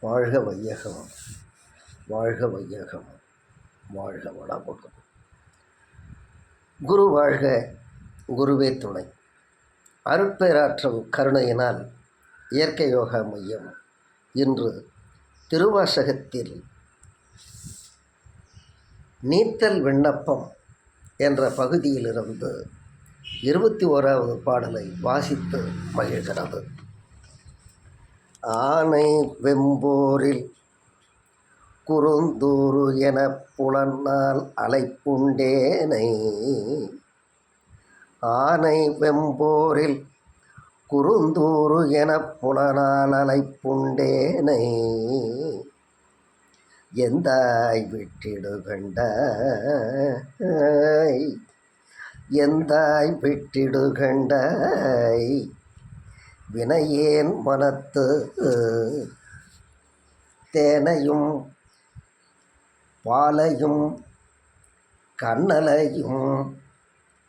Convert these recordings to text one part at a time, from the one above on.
வாழ்க வையகம், வாழ்க வையகம், வாழ்க வளமுடன். குரு வாழ்க, குருவே துணை. அருட்பேராற்றல் கருணையினால் இயற்கை யோகா மையம் இன்று திருவாசகத்தில் நீத்தல் விண்ணப்பம் என்ற பகுதியிலிருந்து 21வது பாடலை வாசித்து மகிழ்கிறது. ஆனை வெம்போரில் குறுந்தூறு எனப் புலனால் அலைப்புண்டேனை. ஆனை வெம்போரில் குறுந்தூறு எனப் புலனால் அலைப்புண்டேனை. எந்தாய் விட்டிடுகண்டாய், எந்தாய் விட்டிடுகண்டாய், வினையேன் மனத்து தேனையும் பாலையும் கண்ணலையும்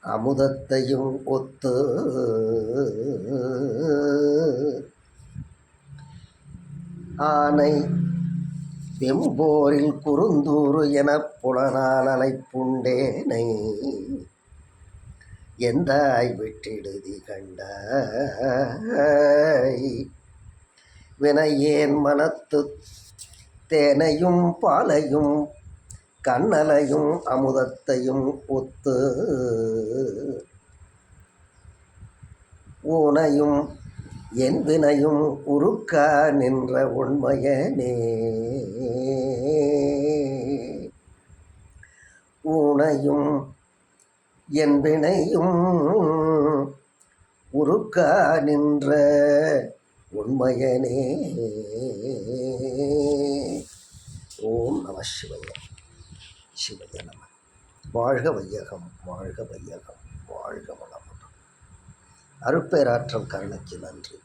அமுதத்தையும் ஒத்து. ஆனை வெம்போரில் குறுந்தூறு எனப் புலனால் அலைப்புண்டேனை. எந்தாய் விட்டிடுதி கண்டாய், வினையேன் மனத்து தேனையும் பாலையும் கண்ணலையும் அமுதத்தையும் ஒத்து. ஊனையும் என் வினையும் உருக்கா நின்ற உண்மையனே. ஊனையும் என் வினையும் உருக்கா நின்ற உண்மையனே. ஓம் நம சிவய, சிவய நம. வாழ்க வையகம், வாழ்க வையகம், வாழ்க வளமுடன். அருட்பேராற்றல் கருணைக்கு நன்றி.